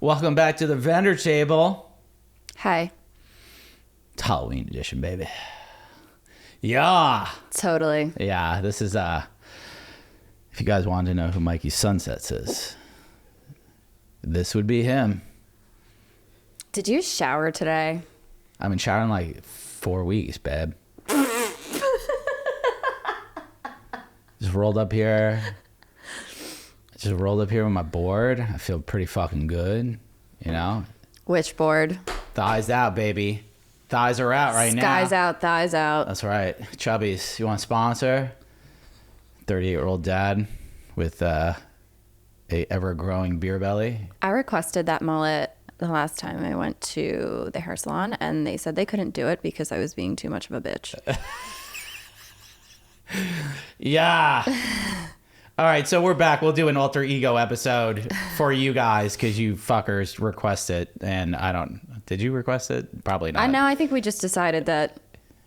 Welcome back to the vendor table. Hi. It's Halloween edition, baby. Yeah. Totally. Yeah, this is, if you guys wanted to know who Mikey SunsetZ is, this would be him. Did you shower today? I've been showering like 4 weeks, babe. Just rolled up here with my board. I feel pretty fucking good, you know? Which board? Thighs out, baby. Thighs are out right now. Skies out, thighs out. That's right. Chubbies, you want to sponsor? 38-year-old dad with a ever-growing beer belly. I requested that mullet the last time I went to the hair salon, and they said they couldn't do it because I was being too much of a bitch. Yeah. All right, so we're back. We'll do an alter ego episode for you guys because you fuckers request it, and I don't. Did you request it? Probably not. I know. I think we just decided that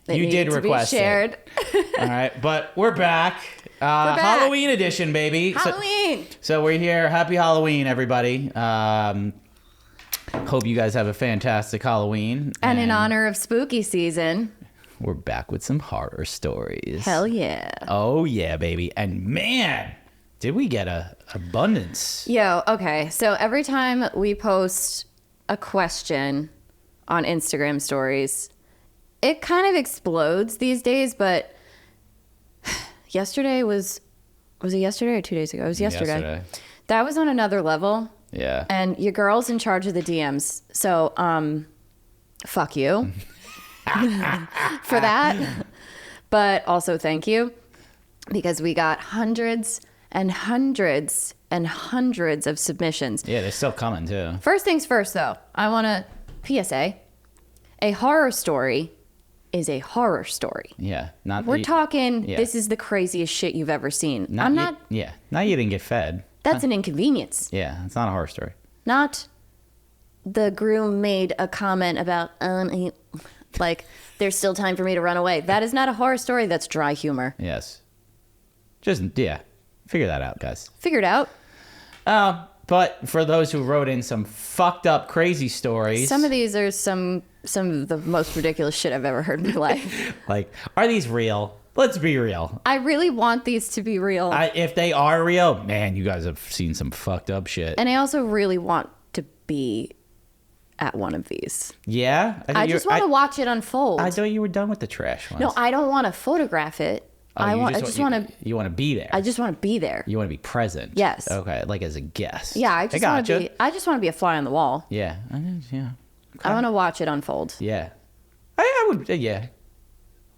it you did to request be shared. It. All right, but we're back. Halloween edition, baby. Halloween. So we're here. Happy Halloween, everybody. Hope you guys have a fantastic Halloween. And in honor of spooky season, we're back with some horror stories. Hell yeah. Oh, yeah, baby. And man, did we get a abundance. Yo, okay. So every time we post a question on Instagram stories, it kind of explodes these days, but yesterday was it yesterday or 2 days ago? It was yesterday. That was on another level. Yeah. And your girl's in charge of the DMs. So, fuck you for that. But also thank you because we got hundreds and hundreds and hundreds of submissions. Yeah, they're still coming too. First things first, though, I want to PSA. A horror story is a horror story. Yeah. We're talking, this is the craziest shit you've ever seen. Now you didn't get fed. That's an inconvenience. Yeah, it's not a horror story. Not the groom made a comment about, like, there's still time for me to run away. That is not a horror story. That's dry humor. Yes. Just, figure that out, guys. Figure it out. But for those who wrote in some fucked up, crazy stories. Some of these are some of the most ridiculous shit I've ever heard in my life. Like, are these real? Let's be real. I really want these to be real. If they are real, man, you guys have seen some fucked up shit. And I also really want to be at one of these. Yeah? I just want to watch it unfold. I thought you were done with the trash ones. No, I don't want to photograph it. Oh, I just want to. You want to be there. I just want to be there. You want to be present. Yes. Okay, like as a guest. Yeah, I just want to be. I just want to be a fly on the wall. Yeah. Yeah. Okay. I want to watch it unfold. Yeah. I would. Yeah.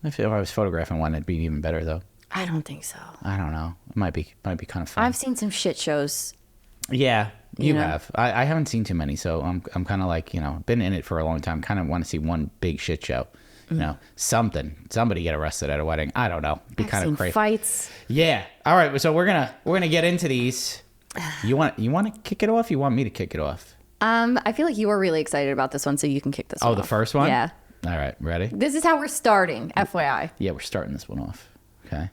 If I was photographing one, it'd be even better though. I don't think so. I don't know. It might be kind of fun. I've seen some shit shows. Yeah, you have. I haven't seen too many, so I'm kind of like, been in it for a long time. Kind of want to see one big shit show. Somebody get arrested at a wedding. I don't know. Be kind of crazy. Fights. Yeah. All right. So we're gonna get into these. You want to kick it off? You want me to kick it off? I feel like you were really excited about this one, so you can kick this one off. Oh, the first one? Yeah. All right. Ready? This is how we're starting, FYI. Yeah, we're starting this one off. Okay.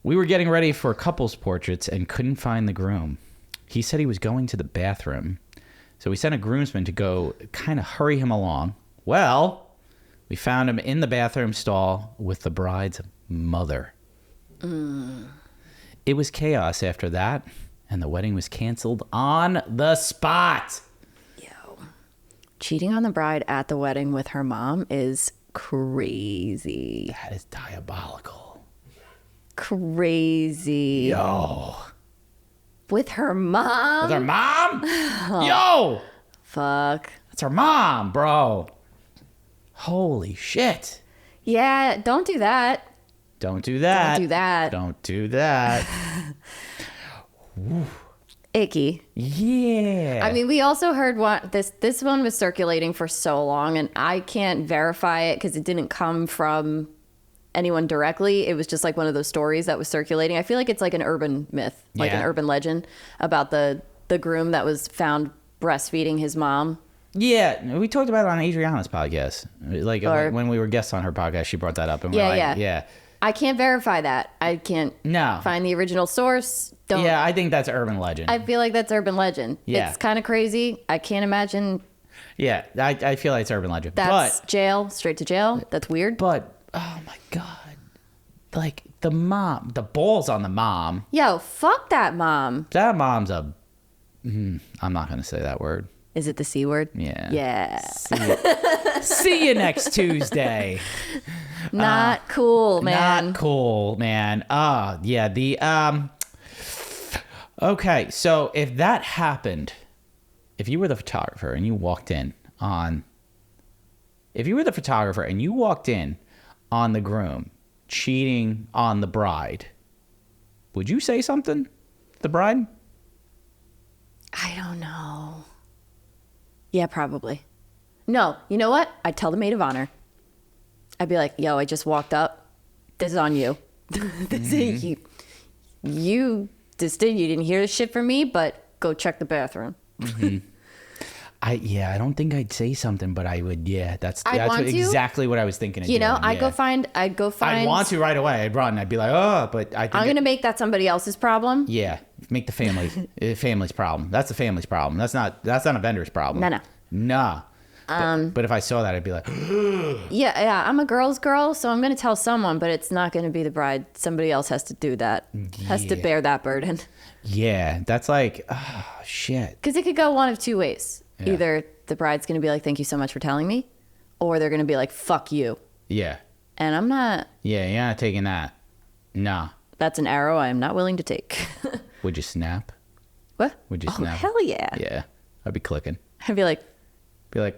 We were getting ready for couples portraits and couldn't find the groom. He said he was going to the bathroom, so we sent a groomsman to go kind of hurry him along. Well, we found him in the bathroom stall with the bride's mother. It was chaos after that, and the wedding was canceled on the spot. Yo, cheating on the bride at the wedding with her mom is crazy. That is diabolical. Crazy. Yo. With her mom? With her mom? Yo. Fuck. That's her mom, bro. Holy shit. Yeah, don't do that. Don't do that. Don't do that. Don't do that. Icky. Yeah. I mean, we also heard this one was circulating for so long, and I can't verify it because it didn't come from anyone directly. It was just like one of those stories that was circulating. I feel like it's like an urban myth, like an urban legend about the groom that was found breastfeeding his mom. Yeah, we talked about it on Adriana's podcast. Like when we were guests on her podcast, she brought that up, and we're like, yeah. I can't verify that. I can't find the original source. Don't. Yeah, I think that's urban legend. I feel like that's urban legend. Yeah. It's kind of crazy. I can't imagine. Yeah, I feel like it's urban legend. That's jail, straight to jail. That's weird. But, oh my God. Like, the mom, the balls on the mom. Yo, fuck that mom. That mom's a... I'm not going to say that word. Is it the C word? Yeah. Yeah. See you next Tuesday. Not cool, man. Not cool, man. Yeah, Okay, so if that happened, if you were the photographer and you walked in on... If you were the photographer and you walked in on the groom cheating on the bride, would you say something to the bride? I don't know. Yeah, probably. No, you know what? I'd tell the maid of honor. I'd be like, yo, I just walked up. This is on you. This is you. You just did. You didn't hear the shit from me, but go check the bathroom. I don't think I'd say something, but I would. Yeah, that's want to. exactly what I was thinking. You know, I'd go find. I'd want to right away. I'd run. I'd be like, oh, but I think I'm gonna make that somebody else's problem. Yeah, make the family's problem. That's the family's problem. That's not a vendor's problem. No. But if I saw that, I'd be like, yeah. I'm a girl's girl, so I'm gonna tell someone, but it's not gonna be the bride. Somebody else has to do that. Has to bear that burden. Yeah, that's like, oh shit. Because it could go one of two ways. Yeah. Either the bride's gonna be like, thank you so much for telling me, or they're gonna be like, fuck you. Yeah. And I'm not. Yeah, you're not taking that. Nah. That's an arrow I am not willing to take. Would you snap? What? Would you snap? Hell yeah. Yeah. I'd be clicking. I'd be like,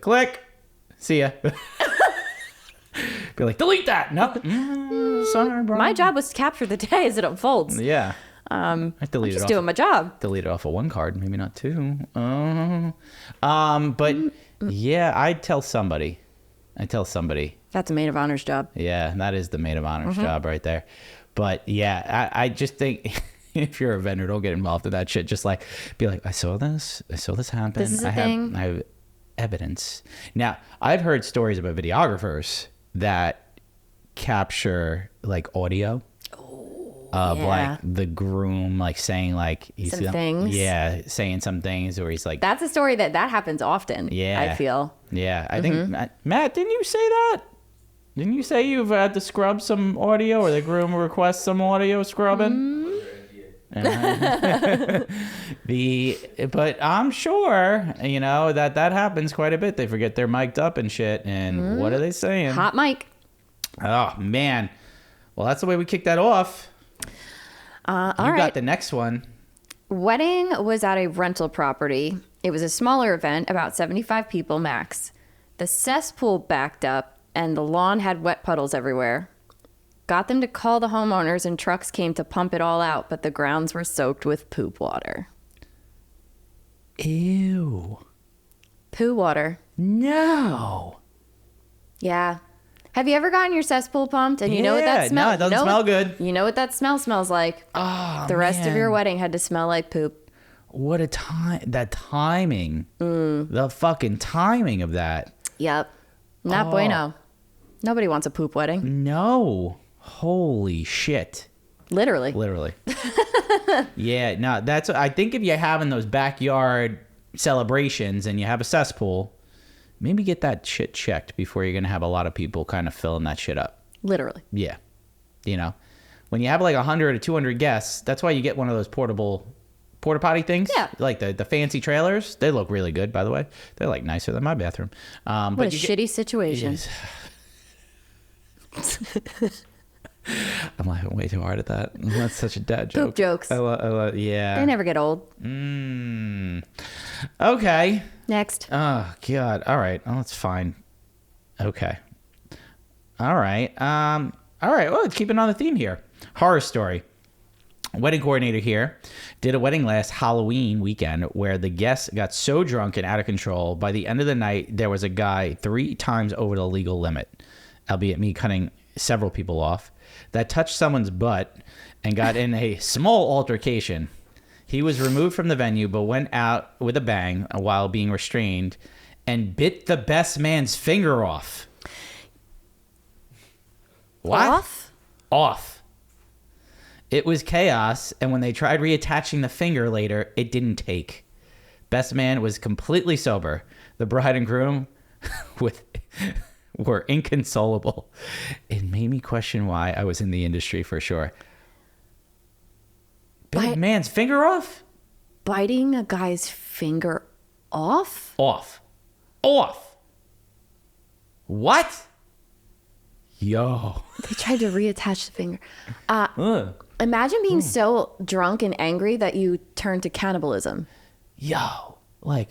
click. See ya. Be like, delete that. No. Sorry, bro. My job was to capture the day as it unfolds. Yeah. I'm just doing my job. Delete it off of one card, maybe not two. But yeah, I'd tell somebody. That's a maid of honor's job. Yeah, that is the maid of honor's job right there. But yeah, I just think if you're a vendor, don't get involved in that shit. Just like be like, I saw this happen. This is a thing. I have evidence. Now, I've heard stories about videographers that capture like audio of like the groom like saying like some things. Yeah, saying some things, or he's like, that's a story that happens often. Yeah, I feel. Yeah, I think Matt, didn't you say that? Didn't you say you've had to scrub some audio, or the groom requests some audio scrubbing? But I'm sure that happens quite a bit. They forget they're mic'd up and shit, and what are they saying? Hot mic. Oh man, well that's the way we kick that off. All right. You got the next one. Wedding was at a rental property. It was a smaller event, about 75 people max. The cesspool backed up and the lawn had wet puddles everywhere. Got them to call the homeowners and trucks came to pump it all out, but the grounds were soaked with poop water. Ew. Poo water. No. Yeah. Have you ever gotten your cesspool pumped and you know what that smells? No, it doesn't smell good. You know what that smell smells like. Oh, the rest of your wedding had to smell like poop. What a time. That timing. The fucking timing of that. Yep. Not bueno. Nobody wants a poop wedding. No. Holy shit. Literally. Yeah, no, I think if you're having those backyard celebrations and you have a cesspool, maybe get that shit checked before you're going to have a lot of people kind of filling that shit up. Literally. Yeah. When you have like 100 or 200 guests, that's why you get one of those porta potty things. Yeah. Like the fancy trailers. They look really good, by the way. They're like nicer than my bathroom. What a shitty situation. I'm laughing way too hard at that. That's such a dad joke. Poop jokes. Yeah. They never get old. Okay. Next. Oh, God. All right. Oh, that's fine. Okay. All right. All right. Well, keeping on the theme here. Horror story. Wedding coordinator here did a wedding last Halloween weekend where the guests got so drunk and out of control. By the end of the night, there was a guy 3 times over the legal limit, albeit me cutting several people off, that touched someone's butt and got in a small altercation. He was removed from the venue but went out with a bang while being restrained and bit the best man's finger off. What? Off? Off. It was chaos, and when they tried reattaching the finger later, it didn't take. Best man was completely sober. The bride and groom were inconsolable. It made me question why I was in the industry for sure. Big man's finger off? Biting a guy's finger off? Off. What? Yo. They tried to reattach the finger. Imagine being so drunk and angry that you turn to cannibalism. Yo. Like,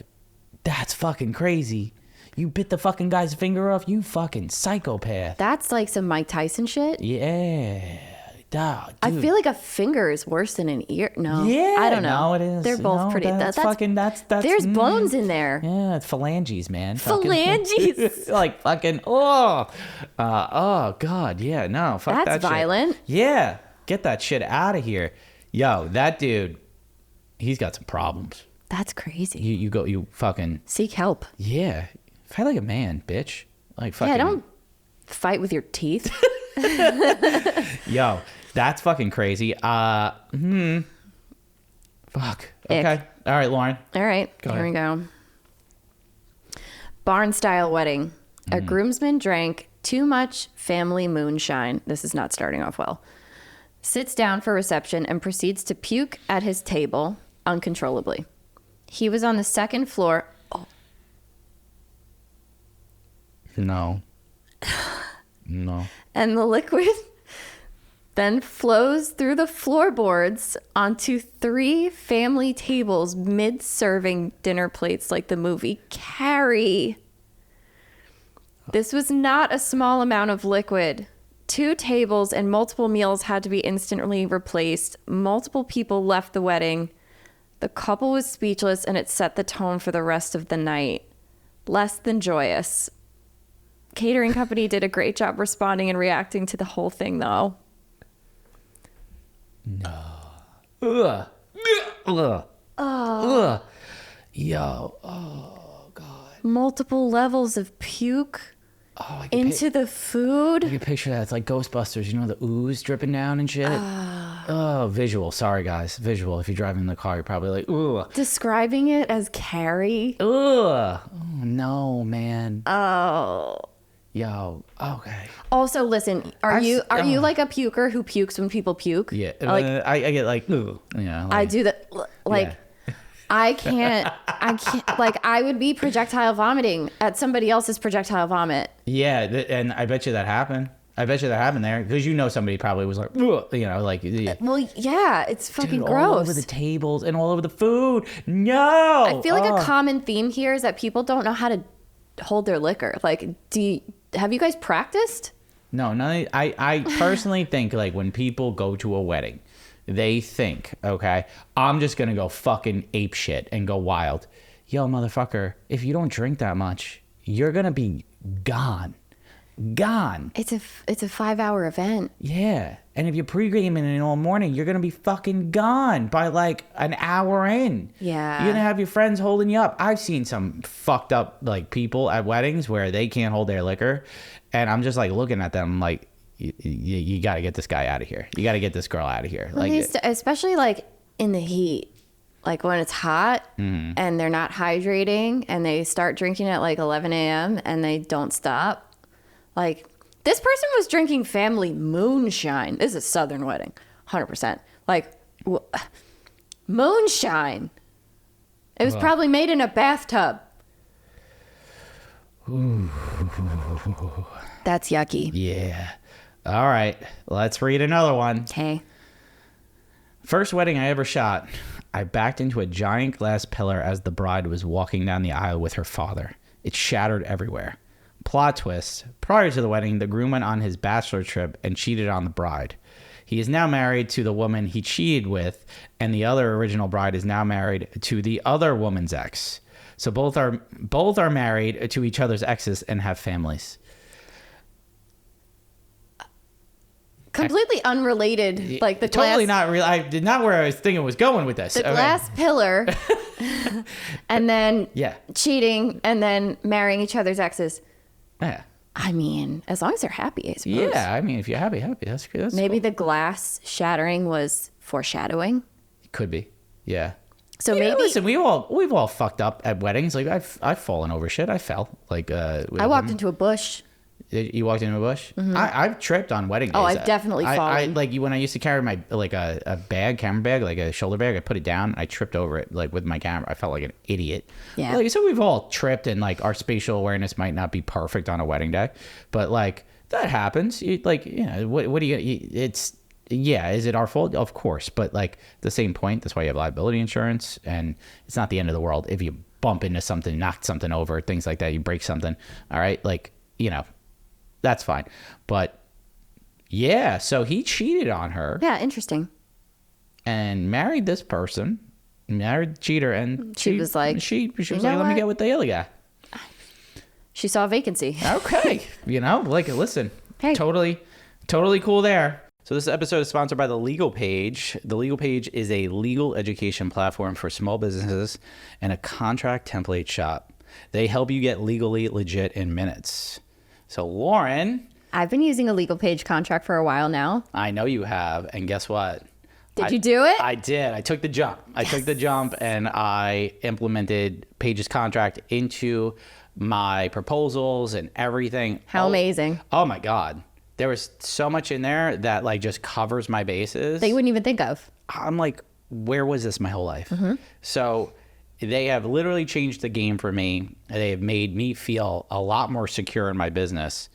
that's fucking crazy. You bit the fucking guy's finger off? You fucking psychopath. That's like some Mike Tyson shit. Yeah. Dude. I feel like a finger is worse than an ear. No. Yeah. I don't know. No, it is. They're both pretty. That's there's bones in there. Yeah, it's phalanges, man. Phalanges. Like fucking, oh God. Yeah, no. Fuck that shit. That's violent. Yeah. Get that shit out of here. Yo, that dude, he's got some problems. That's crazy. You fucking. Seek help. Yeah. Fight like a man, bitch. Like fucking. Yeah, don't fight with your teeth. Yo, that's fucking crazy. Fuck. Okay. All right, Lauren. All right, here we go. Barn style wedding. A groomsman drank too much family moonshine. This is not starting off well. Sits down for reception and proceeds to puke at his table uncontrollably. He was on the second floor. Oh. No. And the liquid then flows through the floorboards onto 3 family tables mid-serving dinner plates like the movie Carrie. This was not a small amount of liquid. 2 tables and multiple meals had to be instantly replaced. Multiple people left the wedding. The couple was speechless, and it set the tone for the rest of the night. Less than joyous. Catering company did a great job responding and reacting to the whole thing, though. No. Ugh. Yo. Oh, God. Multiple levels of puke into the food. You can picture that. It's like Ghostbusters. You know, the ooze dripping down and shit? Visual. Sorry, guys. Visual. If you're driving in the car, you're probably like, ooh. Describing it as Carrie. Ugh. Oh, no, man. Oh. Yo, okay. Also, listen, are you like a puker who pukes when people puke? Yeah, Like, I get like, ooh, yeah. Like, I do that. Like, yeah. I can't. Like, I would be projectile vomiting at somebody else's projectile vomit. Yeah, and I bet you that happened. I bet you that happened there because you know somebody probably was like, ugh, you know, like. Yeah. Well, yeah, it's fucking gross. All over the tables and all over the food. No. I feel like a common theme here is that people don't know how to hold their liquor. Like, have you guys practiced? No, I personally think like when people go to a wedding, they think, okay, I'm just going to go fucking ape shit and go wild. Yo, motherfucker, if you don't drink that much, you're going to be gone. It's a 5-hour event. Yeah. And if you're pre-gaming it all morning, you're going to be fucking gone by like an hour in. Yeah. You're going to have your friends holding you up. I've seen some fucked up like people at weddings where they can't hold their liquor. And I'm just like looking at them like, you got to get this guy out of here. You got to get this girl out of here. Well, like, especially like in the heat, like when it's hot and they're not hydrating and they start drinking at like 11 a.m. and they don't stop. Like, this person was drinking family moonshine. This is a Southern wedding, 100%. Like, moonshine. It was probably made in a bathtub. Ooh. That's yucky. Yeah. All right. Let's read another one. Okay. First wedding I ever shot. I backed into a giant glass pillar as the bride was walking down the aisle with her father. It shattered everywhere. Plot twist. Prior to the wedding, the groom went on his bachelor trip and cheated on the bride. He is now married to the woman he cheated with, and the other original bride is now married to the other woman's ex. So both are married to each other's exes and have families. Completely unrelated. Like the totally glass, not real. I did not where I was thinking it was going with this. the glass pillar, and then Yeah. cheating, and then marrying each other's exes. Yeah. I mean, as long as they're happy, I suppose. Yeah, I mean, if you're happy, that's good. That's Maybe cool. the glass shattering was foreshadowing. It could be. Yeah. So Yeah, maybe listen, we've all fucked up at weddings. Like I've fallen over shit. I fell. Like I walked into a bush. You walked into a bush. I've tripped on wedding days. Oh, I've definitely I fallen. like when I used to carry my like a camera bag, like a shoulder bag. I put it down. I tripped over it like with my camera. I felt like an idiot. Yeah. Like, so we've all tripped, and like our spatial awareness might not be perfect on a wedding day, but like that happens. What do you? It's. Yeah, is it our fault? Of course, but like the same point, that's why you have liability insurance, and it's not the end of the world if you bump into something, knock something over, things like that, you break something. All right, like that's fine. But yeah, so he cheated on her Yeah, interesting. and married this person, married the cheater, and She was like, she was "You like, know let me what?" get with the other guy. She saw a vacancy. Okay, like listen, Hey. totally cool there. So this episode is sponsored by the Legal Paige. The Legal Paige is a legal education platform for small businesses and a contract template shop. They help you get legally legit in minutes. So Lauren, I've been using a Legal Paige contract for a while now. I know you have, and guess what? Did you do it? I did. I took the jump. I took the jump, and I implemented Paige's contract into my proposals and everything. How amazing. Oh my God. There was so much in there that like just covers my bases. That you wouldn't even think of. I'm like, where was this my whole life? Mm-hmm. So they have literally changed the game for me. They have made me feel a lot more secure in my business.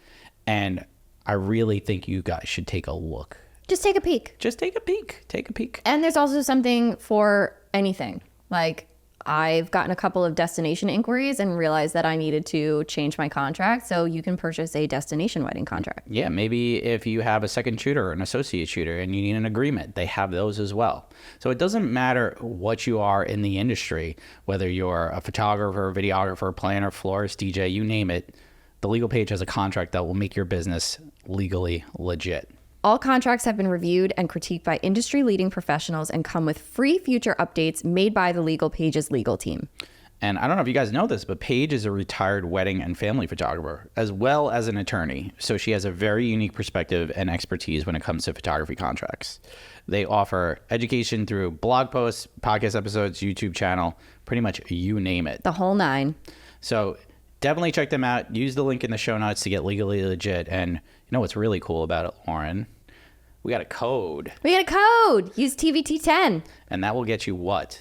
And I really think you guys should take a look. Just take a peek. Just take a peek. Take a peek. And there's also something for anything. Like, I've gotten a couple of destination inquiries and realized that I needed to change my contract. So you can purchase a destination wedding contract. Yeah, maybe if you have a second shooter or an associate shooter and you need an agreement, they have those as well. So it doesn't matter what you are in the industry, whether you're a photographer, videographer, planner, florist, DJ, you name it, the Legal Paige has a contract that will make your business legally legit. All contracts have been reviewed and critiqued by industry-leading professionals and come with free future updates made by the Legal Paige's legal team. And I don't know if you guys know this, but Paige is a retired wedding and family photographer, as well as an attorney. So she has a very unique perspective and expertise when it comes to photography contracts. They offer education through blog posts, podcast episodes, YouTube channel, pretty much you name it. The whole nine. So definitely check them out. Use the link in the show notes to get legally legit. And you know what's really cool about it, Lauren? We got a code. We got a code. Use TVT10. And that will get you what?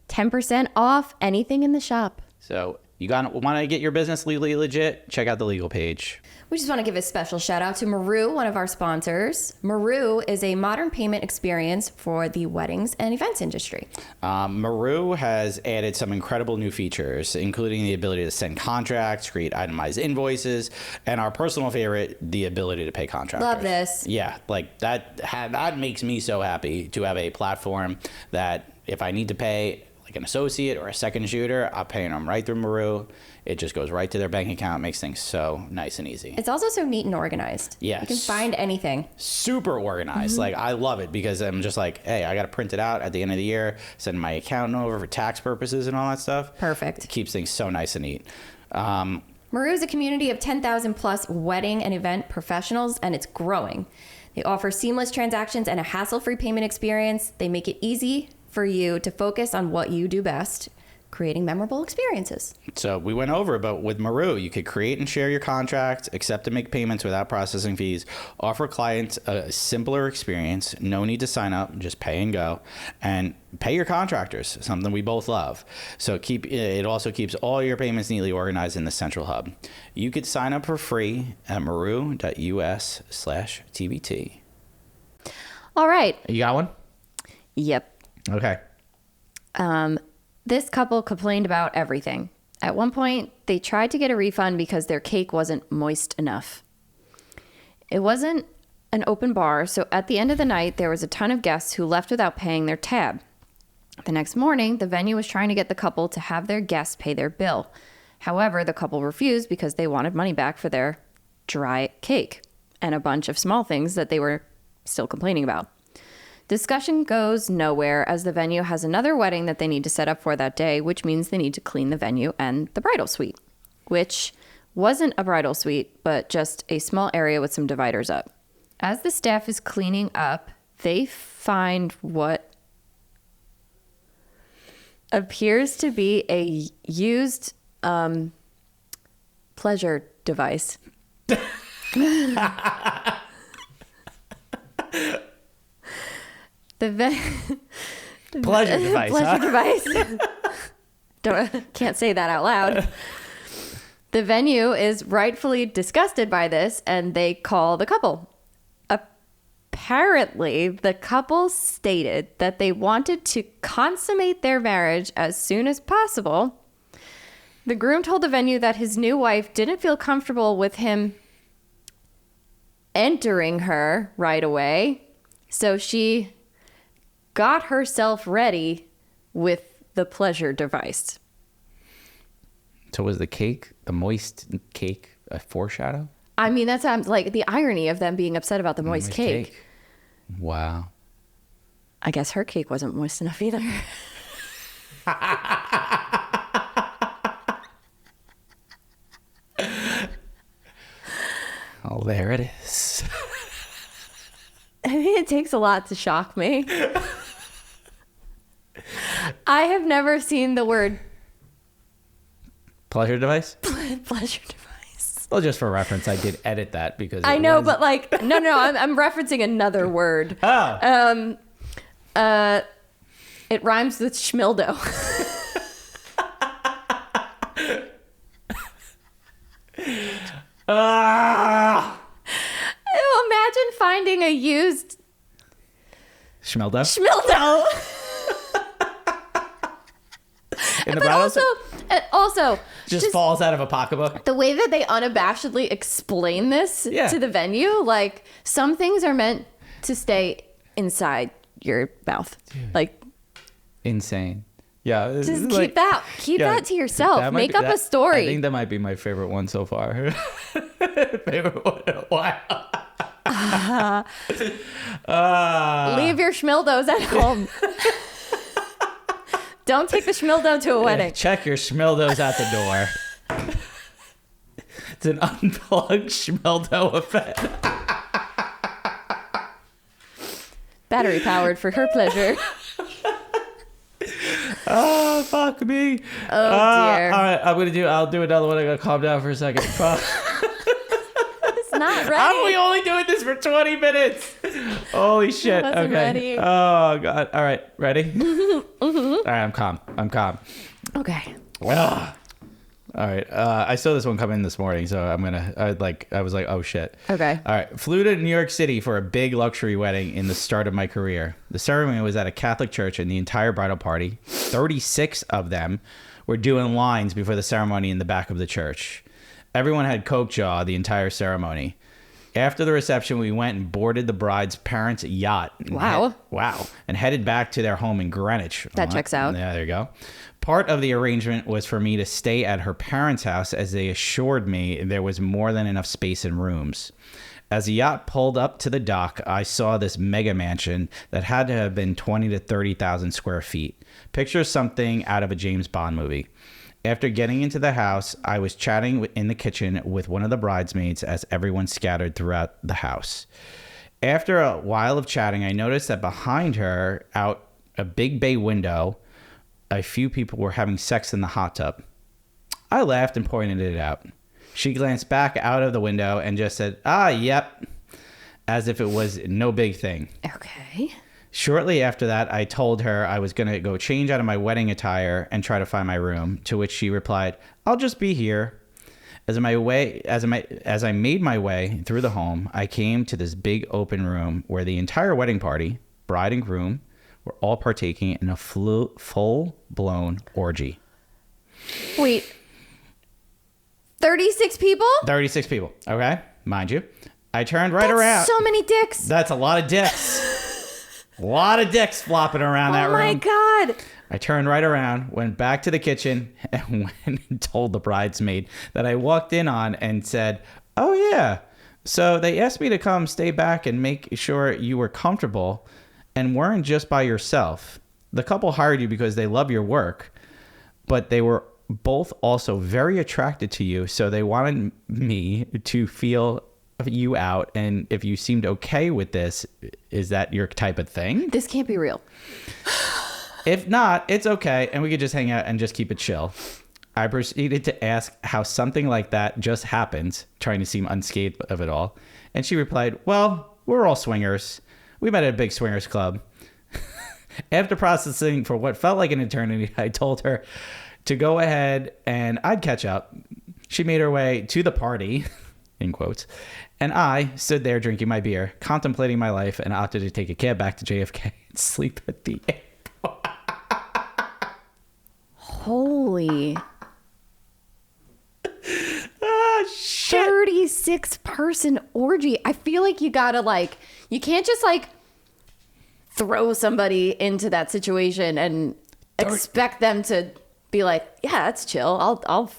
10% off anything in the shop. So you want to get your business legally legit? Check out the Legal Paige. We just want to give a special shout out to Maru, one of our sponsors. Maru is a modern payment experience for the weddings and events industry. Maru has added some incredible new features, including the ability to send contracts, create itemized invoices, and our personal favorite, the ability to pay contractors. Love this. Yeah, like that makes me so happy to have a platform that if I need to pay like an associate or a second shooter, I'm paying them right through Maru. It just goes right to their bank account, makes things so nice and easy. It's also so neat and organized. Yes. You can find anything. Super organized. Like, I love it because I'm just like, hey, I got to print it out at the end of the year, send my accountant over for tax purposes and all that stuff. Perfect. It keeps things so nice and neat. Maru is a community of 10,000 plus wedding and event professionals, and it's growing. They offer seamless transactions and a hassle-free payment experience. They make it easy for you to focus on what you do best, creating memorable experiences. So we went over it, but with Maru, you could create and share your contract, accept and make payments without processing fees, offer clients a simpler experience, no need to sign up, just pay and go, and pay your contractors, something we both love. So it also keeps all your payments neatly organized in the central hub. You could sign up for free at maru.us/TBT. All right. You got one? Yep. Okay. This couple complained about everything. At one point, they tried to get a refund because their cake wasn't moist enough. It wasn't an open bar, so at the end of the night, there was a ton of guests who left without paying their tab. The next morning, the venue was trying to get the couple to have their guests pay their bill. However, the couple refused because they wanted money back for their dry cake and a bunch of small things that they were still complaining about. Discussion goes nowhere as the venue has another wedding that they need to set up for that day, which means they need to clean the venue and the bridal suite, which wasn't a bridal suite, but just a small area with some dividers up. As the staff is cleaning up, they find what appears to be a used pleasure device. Pleasure device. Pleasure device. Can't say that out loud. The venue is rightfully disgusted by this, and they call the couple. Apparently, the couple stated that they wanted to consummate their marriage as soon as possible. The groom told the venue that his new wife didn't feel comfortable with him entering her right away, so she got herself ready with the pleasure device. So was the moist cake, a foreshadow? I mean, that sounds like the irony of them being upset about the moist cake. Wow. I guess her cake wasn't moist enough either. Oh, there it is. I mean, it takes a lot to shock me. I have never seen the word pleasure device? pleasure device. Well, just for reference, I did edit that because I know, but like, no, I'm referencing another word. Oh. It rhymes with schmildo. Imagine finding a used schmildo. In the but also just falls out of a pocketbook. The way that they unabashedly explain this to the venue, like some things are meant to stay inside your mouth. Dude. Like insane. Yeah. Just keep that to yourself. Make up a story. I think that might be my favorite one so far. Favorite one in a while. Leave your schmildos at home. Don't take the schmildo to a wedding. Check your schmildos at the door. It's an unplugged schmildo event. Battery powered for her pleasure. Oh, fuck me. Oh, dear. All right, I'll do another one. I gotta calm down for a second. It's not ready. How are we only doing this for 20 minutes? Holy shit. Wasn't okay. ready. Oh, God. All right. Ready? All right, I'm calm. Okay. Ugh. All right. I saw this one come in this morning, so I was like, oh shit. Okay. All right. Flew to New York City for a big luxury wedding in the start of my career. The ceremony was at a Catholic church, and the entire bridal party, 36 of them, were doing lines before the ceremony in the back of the church. Everyone had coke jaw the entire ceremony. After the reception, we went and boarded the bride's parents' yacht. Wow. And headed back to their home in Greenwich. That checks out. Yeah, there you go. Part of the arrangement was for me to stay at her parents' house, as they assured me there was more than enough space in rooms. As the yacht pulled up to the dock, I saw this mega mansion that had to have been 20 to 30,000 square feet. Picture something out of a James Bond movie. After getting into the house, I was chatting in the kitchen with one of the bridesmaids as everyone scattered throughout the house. After a while of chatting, I noticed that behind her, out a big bay window, a few people were having sex in the hot tub. I laughed and pointed it out. She glanced back out of the window and just said, yep, as if it was no big thing. Okay. Shortly after that, I told her I was going to go change out of my wedding attire and try to find my room, to which she replied, I'll just be here. As I made my way through the home, I came to this big open room where the entire wedding party, bride and groom, were all partaking in a full-blown orgy. Wait. 36 people? 36 people, okay? Mind you. I turned right around. So many dicks. That's a lot of dicks. A lot of dicks flopping around that room. Oh my God. I turned right around, went back to the kitchen, and went and told the bridesmaid that I walked in on and said, oh yeah, so they asked me to come stay back and make sure you were comfortable and weren't just by yourself. The couple hired you because they love your work, but they were both also very attracted to you, so they wanted me to feel you out, and if you seemed okay with this, is that your type of thing? This can't be real. If not, it's okay, and we could just hang out and just keep it chill. I proceeded to ask how something like that just happened, trying to seem unscathed of it all. And she replied, well, we're all swingers. We met at a big swingers club. After processing for what felt like an eternity, I told her to go ahead and I'd catch up. She made her way to the party, in quotes, and I stood there drinking my beer, contemplating my life, and opted to take a cab back to JFK and sleep at the airport. Holy. Shit. 36-person orgy. I feel like you gotta you can't just throw somebody into that situation and expect them to be like, yeah, that's chill. I'll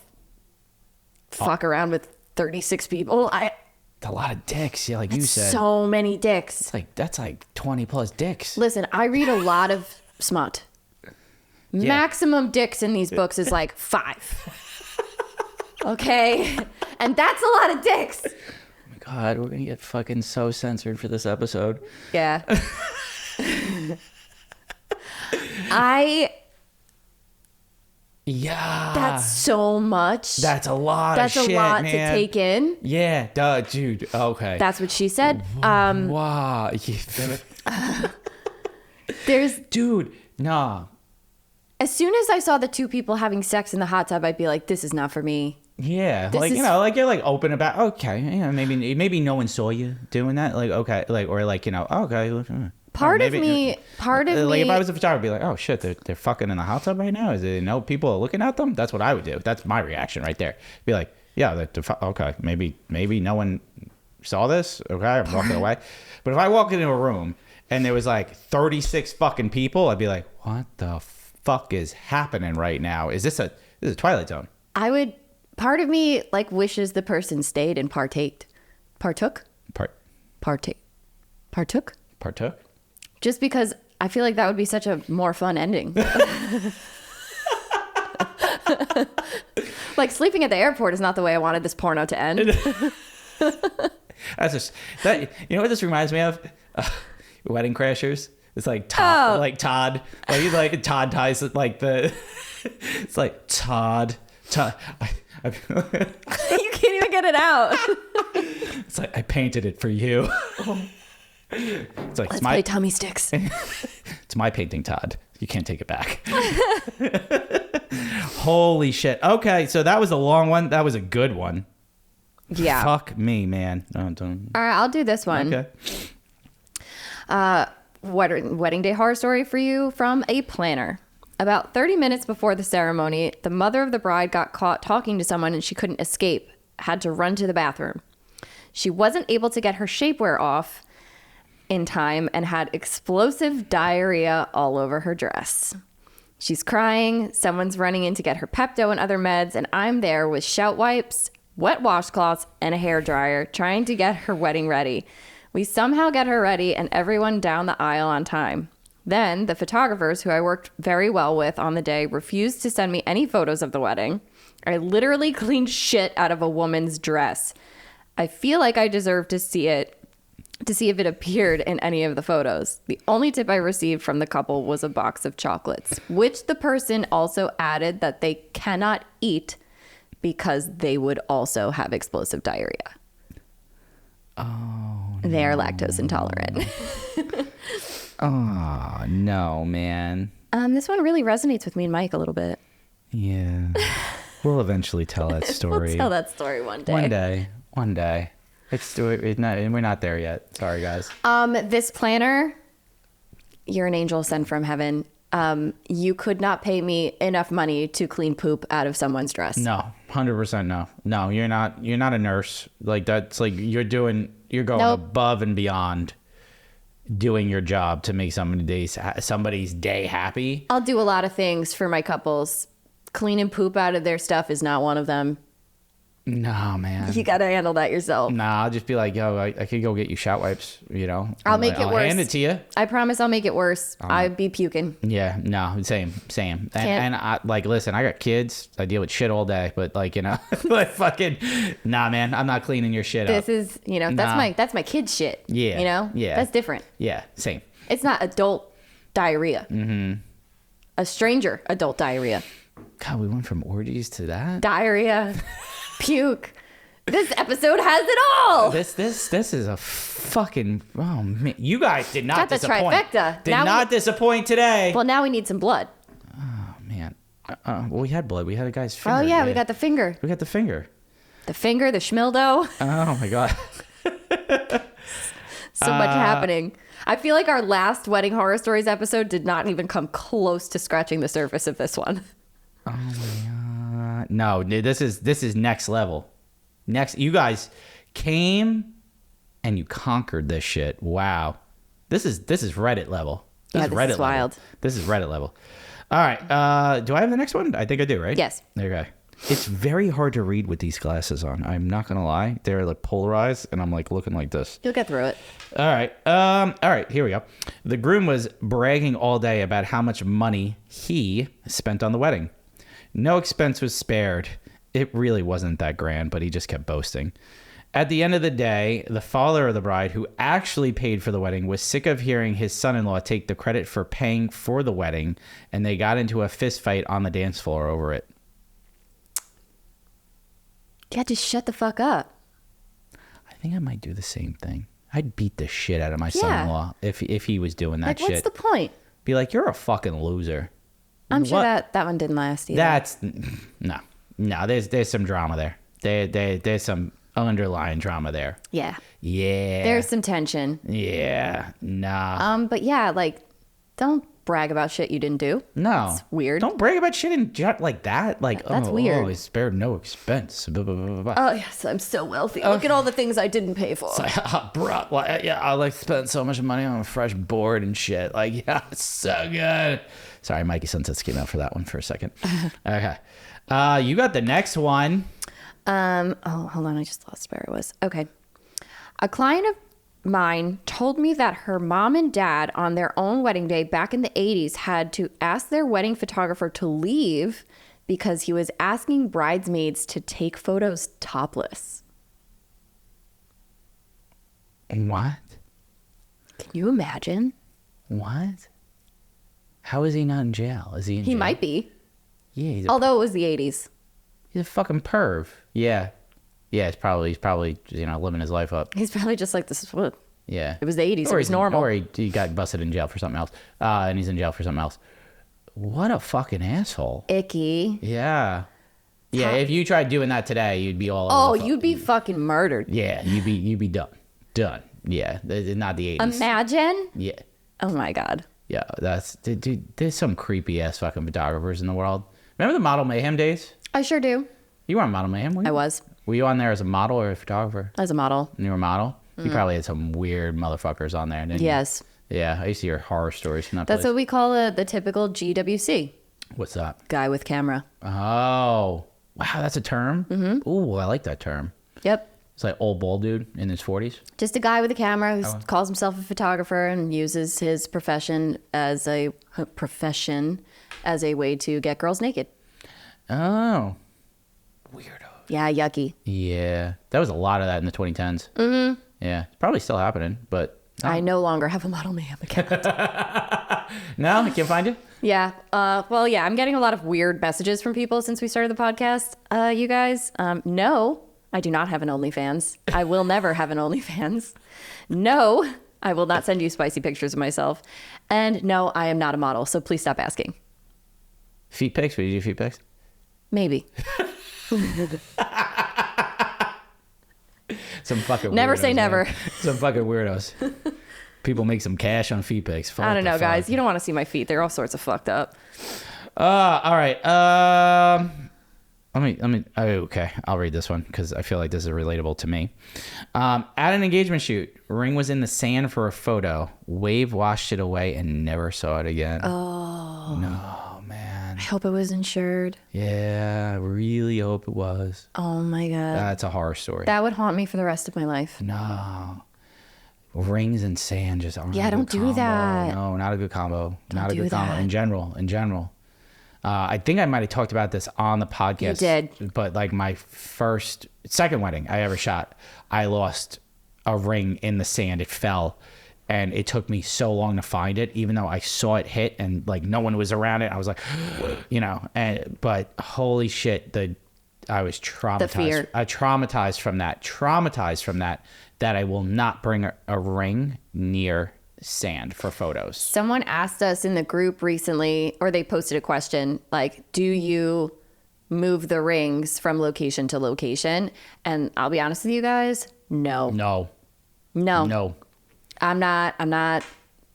fuck around with 36 people. A lot of dicks, yeah, like you said. So many dicks. That's like 20 plus dicks. Listen, I read a lot of smut. Yeah. Maximum dicks in these books is 5. Okay? And that's a lot of dicks. Oh my God, we're gonna get fucking so censored for this episode. Yeah. Yeah. That's so much. That's a lot That's of shit, a lot man. to take in. Yeah, duh, dude. Okay. That's what she said. Wow. There's Dude, nah. as soon as I saw the two people having sex in the hot tub, I'd be like, this is not for me. Yeah, This is- you're open about, okay, yeah, maybe no one saw you doing that, okay, okay. Part of me, if I was a photographer, I'd be like, oh shit, they're fucking in the hot tub right now. Is it people are looking at them? That's what I would do. That's my reaction right there. Be like, yeah, okay, maybe no one saw this. Okay, I'm walking away. But if I walk into a room and there was 36 fucking people, I'd be like, what the fuck is happening right now? Is this a Twilight Zone? Part of me wishes the person stayed and partook. Just because I feel like that would be such a more fun ending. Sleeping at the airport is not the way I wanted this porno to end. That's just that. You know what this reminds me of? Wedding Crashers. It's Todd, Todd. Todd ties It's Todd. You can't even get it out. It's I painted it for you. It's Let's play tummy sticks. It's my painting, Todd. You can't take it back. Holy shit. Okay, so that was a long one. That was a good one. Yeah. Fuck me, man. No, don't. All right, I'll do this one. Okay. Wedding day horror story for you from a planner. About 30 minutes before the ceremony, the mother of the bride got caught talking to someone and she couldn't escape, had to run to the bathroom. She wasn't able to get her shapewear off in time and had explosive diarrhea all over her dress. She's crying, someone's running in to get her Pepto and other meds, and I'm there with shout wipes, wet washcloths, and a hairdryer trying to get her wedding ready. We somehow get her ready and everyone down the aisle on time. Then the photographers, who I worked very well with on the day, refused to send me any photos of the wedding. I literally cleaned shit out of a woman's dress. I feel like I deserve to see it, to see if it appeared in any of the photos. The only tip I received from the couple was a box of chocolates, which the person also added that they cannot eat because they would also have explosive diarrhea. Oh, They're lactose intolerant. Oh, no, man. This one really resonates with me and Mike a little bit. Yeah. We'll eventually tell that story. We'll tell that story one day. One day. We're not there yet. Sorry, guys. This planner, you're an angel sent from heaven. You could not pay me enough money to clean poop out of someone's dress. No, 100% no. No, you're not a nurse. That's you're going Nope. above and beyond doing your job to make somebody's day happy. I'll do a lot of things for my couples. Cleaning poop out of their stuff is not one of them. No, man. You got to handle that yourself. Nah, I'll just be like, yo, I could go get you shout wipes, you know? I'll make it worse. I'll hand it to you. I promise I'll make it worse. I'd be puking. Yeah, no, same. And I, like, listen, I got kids. I deal with shit all day, but like, you know, like fucking, nah, man, I'm not cleaning your shit up. This is, you know, that's my kid's shit. Yeah. You know? Yeah. That's different. Yeah, same. It's not adult diarrhea. Mm-hmm. A stranger adult diarrhea. God, we went from orgies to that? Diarrhea. Puke. This episode has it all. This is a fucking, oh man, you guys did not Got the disappoint. trifecta. Did Now not disappoint today. Well, now we need some blood. Oh man, well, we had blood. We had a guy's finger. Oh yeah, we got the finger. We got the finger. The finger, the schmildo. Oh my god. So much happening. I feel like our last Wedding Horror Stories episode did not even come close to scratching the surface of this one. Oh my god. No, dude, this is next level. You guys came and you conquered this shit. Wow. This is Reddit level. This is wild. This is Reddit level. All right. Do I have the next one? I think I do, right? Yes. Okay. It's very hard to read with these glasses on. I'm not going to lie. They're like polarized and I'm like looking like this. You'll get through it. All right. Here we go. The groom was bragging all day about how much money he spent on the wedding. No expense was spared. It really wasn't that grand, but he just kept boasting. At the end of the day, the father of the bride, who actually paid for the wedding, was sick of hearing his son-in-law take the credit for paying for the wedding, and they got into a fist fight on the dance floor over it. Yeah, just shut the fuck up. I think I might do the same thing. I'd beat the shit out of my son-in-law if he was doing that shit. What's the point? Be like, you're a fucking loser. I'm sure that one didn't last either. That's no. There's some drama there. There's some underlying drama there. Yeah. Yeah. There's some tension. Yeah. Nah. But yeah, like, don't brag about shit you didn't do. No. It's weird. Don't brag about shit in like that. Like, that's weird. Oh, he spared no expense. Blah, blah, blah, blah. Oh yes, I'm so wealthy. Look at all the things I didn't pay for. It's like, bro, yeah, I like spent so much money on a fresh board and shit. Like, yeah, it's so good. Sorry, Mikey SunsetZ came out for that one for a second. Okay. You got the next one. Oh, hold on. I just lost where it was. Okay. A client of mine told me that her mom and dad on their own wedding day back in the 80s had to ask their wedding photographer to leave because he was asking bridesmaids to take photos topless. What? Can you imagine? What? How is he not in jail? Is he in jail? He might be. Yeah. Although it was the 80s. He's a fucking perv. Yeah. Yeah, he's probably living his life up. He's probably just like, this is what. Yeah. It was the 80s. It was normal. Or he got busted in jail for something else. And he's in jail for something else. What a fucking asshole. Icky. Yeah. Yeah, if you tried doing that today, you'd be all over the you'd be fucking murdered. Yeah, you'd be done. Done. Yeah, not the 80s. Imagine? Yeah. Oh my God. Yeah, dude, there's some creepy ass fucking photographers in the world. Remember the Model Mayhem days? I sure do. You were on Model Mayhem, weren't you? I was. Were you on there as a model or a photographer? As a model. And you were a model? You probably had some weird motherfuckers on there, didn't you? Yes. Yeah, I used to hear horror stories from that That's place. what we call the typical GWC. What's that? Guy with camera. Oh. Wow, that's a term? Mm-hmm. Ooh, I like that term. Yep. It's like old bald dude in his 40s. Just a guy with a camera who calls himself a photographer and uses his profession as a way to get girls naked. Oh. Weirdo. Yeah, yucky. Yeah. That was a lot of that in the 2010s. Mm-hmm. Yeah. It's probably still happening, but... Oh. I no longer have a Model Mayhem account. No? I can't find you? Yeah. Well, yeah, I'm getting a lot of weird messages from people since we started the podcast. You guys, no, I do not have an OnlyFans. I will never have an OnlyFans. No, I will not send you spicy pictures of myself. And no, I am not a model, so please stop asking. Feet pics? Would you do feet pics? Maybe. Some fucking never weirdos, say never. Man. Some fucking weirdos. People make some cash on feet pics. I don't know, guys. You don't want to see my feet. They're all sorts of fucked up. All right. Okay, I'll read this one because I feel like this is relatable to me. At an engagement shoot, ring was in the sand for a photo. Wave washed it away and never saw it again. Oh. No, man. man. I hope it was insured. Yeah, I really hope it was. Oh my God. That's a horror story. That would haunt me for the rest of my life. No. Rings and sand just aren't Yeah, a good don't do combo. that. No, not a good combo. Not a do good combo that. in general. I think I might have talked about this on the podcast. You did. But like my second wedding I ever shot, I lost a ring in the sand. It fell. And it took me so long to find it, even though I saw it hit and like no one was around it. I was like, but holy shit, I was traumatized. The fear. I traumatized from that I will not bring a ring near sand for photos. Someone asked us in the group recently, or they posted a question like, do you move the rings from location to location? And I'll be honest with you guys, no. I'm not.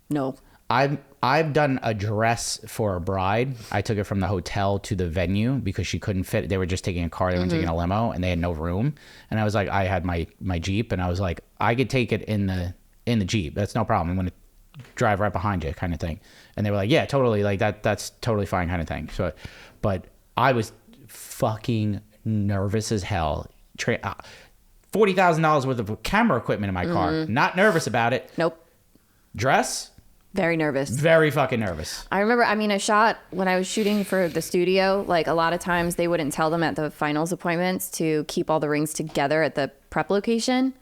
No. I've done a dress for a bride. I took it from the hotel to the venue because she couldn't fit. They were just taking a car. They weren't taking a limo, and they had no room. And I was like, I had my Jeep, and I was like, I could take it in the Jeep. That's no problem. I'm gonna drive right behind you, kind of thing. And they were like, yeah, totally. Like that's totally fine, kind of thing. So, but I was fucking nervous as hell. $40,000 worth of camera equipment in my car. Not nervous about it. Nope. Dress? Very nervous. Very fucking nervous. I remember, I shot when I was shooting for the studio, like a lot of times they wouldn't tell them at the finals appointments to keep all the rings together at the prep location.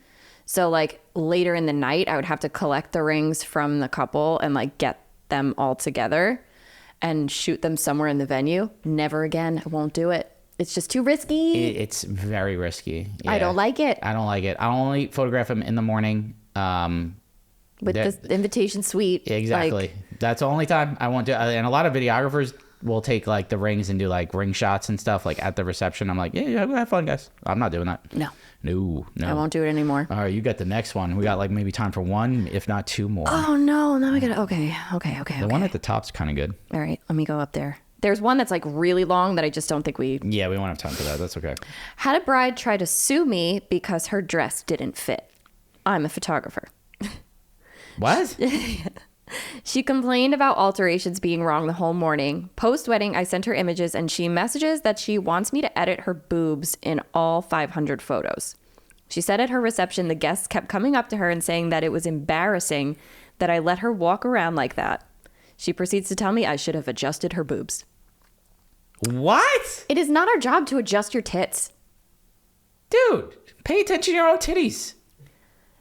So like later in the night, I would have to collect the rings from the couple and like get them all together and shoot them somewhere in the venue. Never again. I won't do it. It's just too risky. It's very risky. Yeah. I don't like it. I only photograph them in the morning. With the invitation suite. Exactly. Like, that's the only time I won't do. And a lot of videographers will take like the rings and do like ring shots and stuff like at the reception. I'm like, yeah, have fun, guys. I'm not doing that. No. No. I won't do it anymore. All right, you got the next one. We got like maybe time for one, if not two more. Oh no, now I gotta. Okay. The one at the top's kind of good. All right, let me go up there. There's one that's like really long that I just don't think we. Yeah, we won't have time for that. That's okay. Had a bride try to sue me because her dress didn't fit. I'm a photographer. What? She complained about alterations being wrong the whole morning. Post-wedding, I sent her images and she messages that she wants me to edit her boobs in all 500 photos. She said at her reception the guests kept coming up to her and saying that it was embarrassing that I let her walk around like that. She proceeds to tell me I should have adjusted her boobs. What? It is not our job to adjust your tits. Dude, pay attention to your own titties.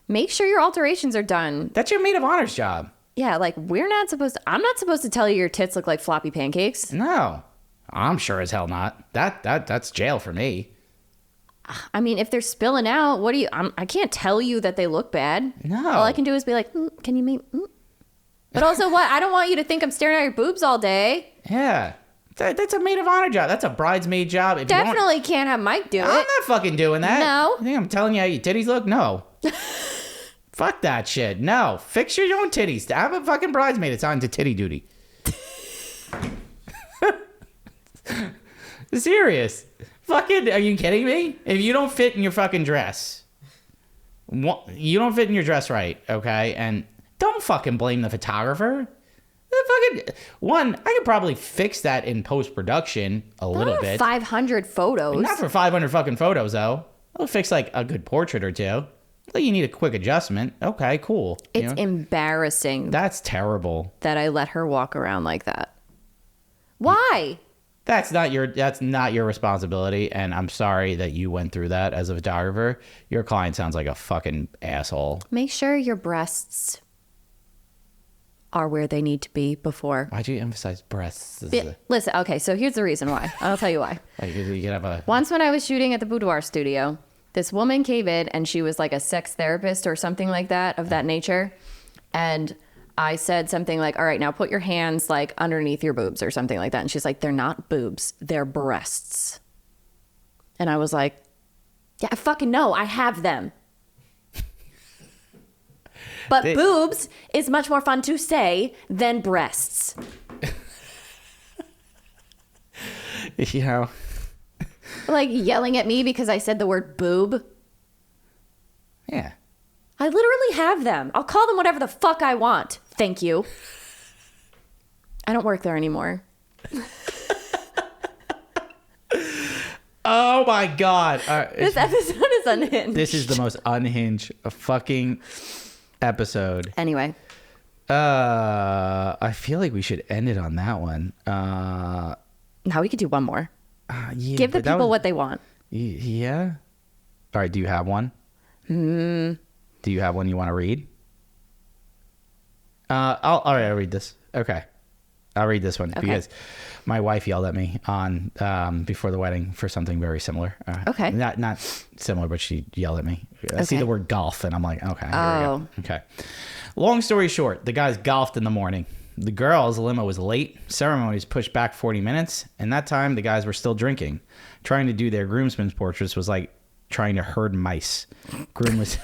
Make sure your alterations are done. That's your maid of honor's job. Yeah, like I'm not supposed to tell you your tits look like floppy pancakes. No, I'm sure as hell not. That's jail for me. I mean, if they're spilling out, what do you, I can't tell you that they look bad. No. All I can do is be like, can you make, But also what? I don't want you to think I'm staring at your boobs all day. Yeah. That's a maid of honor job. That's a bridesmaid job. If Definitely can't have Mike do it. I'm not fucking doing that. No. You think I'm telling you how your titties look? No. Fuck that shit. No. Fix your own titties. Have a fucking bridesmaid. It's on to titty duty. Serious. Fucking, are you kidding me? If you don't fit in your fucking dress, you don't fit in your dress right, okay? And don't fucking blame the photographer. I could probably fix that in post-production a little bit. 500 photos. Not for 500 fucking photos, though. I'll fix like a good portrait or two. Like you need a quick adjustment. Okay, cool. It's embarrassing. That's terrible. That I let her walk around like that. Why? That's not your responsibility, and I'm sorry that you went through that as a photographer. Your client sounds like a fucking asshole. Make sure your breasts are where they need to be before. Why'd you emphasize breasts? Listen, okay, so here's the reason why. I'll tell you why. Like you could have Once when I was shooting at the boudoir studio, this woman came in and she was like a sex therapist or something like that, of that nature. And I said something like, all right, now put your hands like underneath your boobs or something like that. And she's like, they're not boobs, they're breasts. And I was like, yeah, I fucking know, I have them. But boobs is much more fun to say than breasts. You know. Like yelling at me because I said the word boob. Yeah. I literally have them. I'll call them whatever the fuck I want. Thank you. I don't work there anymore. Oh my God. This episode is unhinged. This is the most unhinged fucking episode. Anyway. I feel like we should end it on that one. Now we could do one more. Yeah, Give the people what they want. Yeah. All right. Do you have one? Do you have one you want to read? All right. I'll read this. Okay. I'll read this one because my wife yelled at me on before the wedding for something very similar. Okay. Not similar, but she yelled at me. I see the word golf, and I'm like, okay, here we go. Okay. Long story short, the guys golfed in the morning. The girls' limo was late. Ceremonies pushed back 40 minutes, and that time the guys were still drinking. Trying to do their groomsmen's portraits was like trying to herd mice. Groom was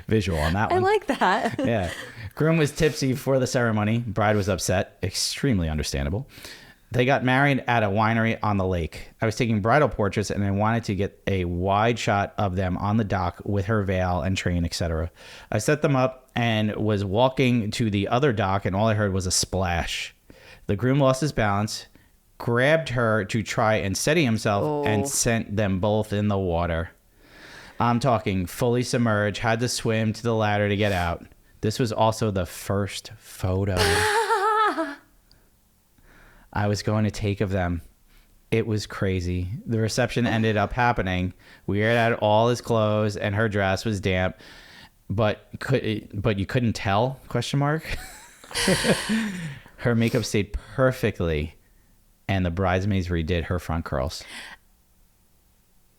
visual on that one. I like that. Yeah. Groom was tipsy for the ceremony. Bride was upset. Extremely understandable. They got married at a winery on the lake. I was taking bridal portraits and I wanted to get a wide shot of them on the dock with her veil and train, etc. I set them up and was walking to the other dock and all I heard was a splash. The groom lost his balance, grabbed her to try and steady himself and sent them both in the water. I'm talking fully submerged, had to swim to the ladder to get out. This was also the first photo I was going to take of them. It was crazy. The reception ended up happening. We had all his clothes and her dress was damp, but you couldn't tell? Question mark. Her makeup stayed perfectly, and the bridesmaids redid her front curls.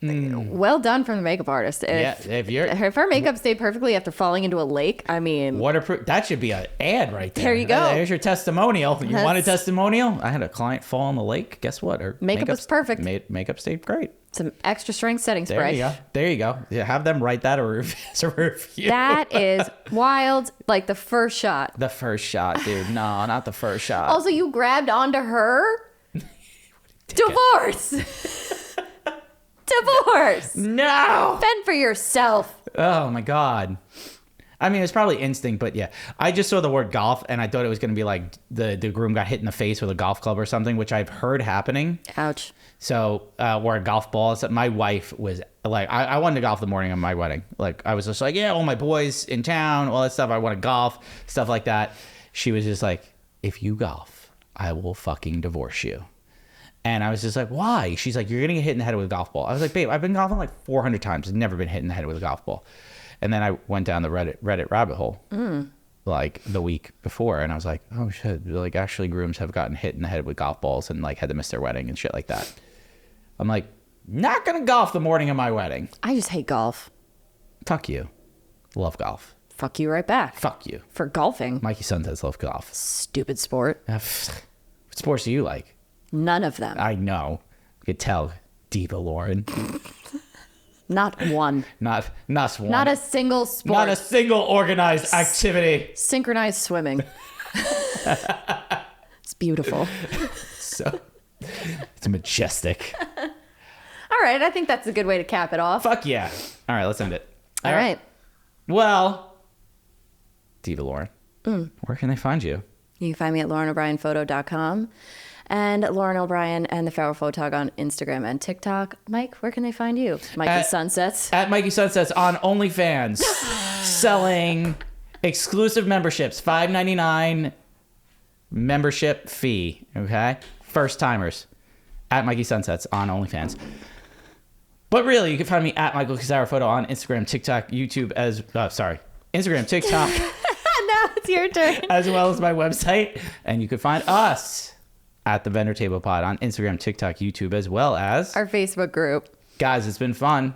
Well done from the makeup artist. If her makeup stayed perfectly after falling into a lake, I mean, waterproof. That should be an ad right there. There you go. There's your testimonial. You want a testimonial? I had a client fall in the lake. Guess what? Her makeup was perfect. Makeup stayed great. Some extra strength setting spray. There you go. Yeah, have them write that as a review. That is wild. Like the first shot. The first shot, dude. No, not the first shot. Also, you grabbed onto her. Divorce. Divorce. No. Fend for yourself. Oh my God. I mean, it's probably instinct, but yeah. I just saw the word golf and I thought it was going to be like the groom got hit in the face with a golf club or something, which I've heard happening. Ouch. So, or a golf ball. So my wife was like, I wanted to golf the morning of my wedding. Like, I was just like, yeah, all my boys in town, all that stuff. I want to golf, stuff like that. She was just like, if you golf, I will fucking divorce you. And I was just like, why? She's like, you're going to get hit in the head with a golf ball. I was like, babe, I've been golfing like 400 times. I've never been hit in the head with a golf ball. And then I went down the Reddit rabbit hole like the week before. And I was like, oh shit. Like actually grooms have gotten hit in the head with golf balls and like had to miss their wedding and shit like that. I'm like, not going to golf the morning of my wedding. I just hate golf. Fuck you. Love golf. Fuck you right back. Fuck you. For golfing. Mikey SunsetZ love golf. Stupid sport. What sports do you like? None of them. I know. You could tell. Diva Lauren. Not one. Not one. Not a single sport. Not a single organized activity. Synchronized swimming. It's beautiful. So, it's majestic. All right. I think that's a good way to cap it off. Fuck yeah. All right. Let's end it. All right. Well, Diva Lauren, where can they find you? You can find me at LaurenO'BrienPhoto.com and Lauren O'Brien and the Feral Photog on Instagram and TikTok. Mike, where can they find you? Mikey SunsetZ. At Mikey SunsetZ on OnlyFans. Selling exclusive memberships. $5.99 membership fee. Okay? First timers. At Mikey SunsetZ on OnlyFans. But really, you can find me at Michael Kazara Photo on Instagram, TikTok, YouTube Instagram, TikTok. Now it's your turn. As well as my website. And you can find us at the Vendor Table Pod on Instagram, TikTok, YouTube, as well as our Facebook group. Guys, it's been fun.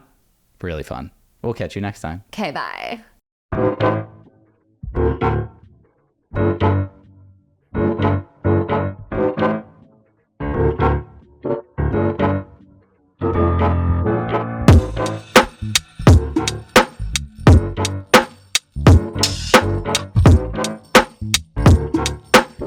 Really fun. We'll catch you next time. Okay, bye.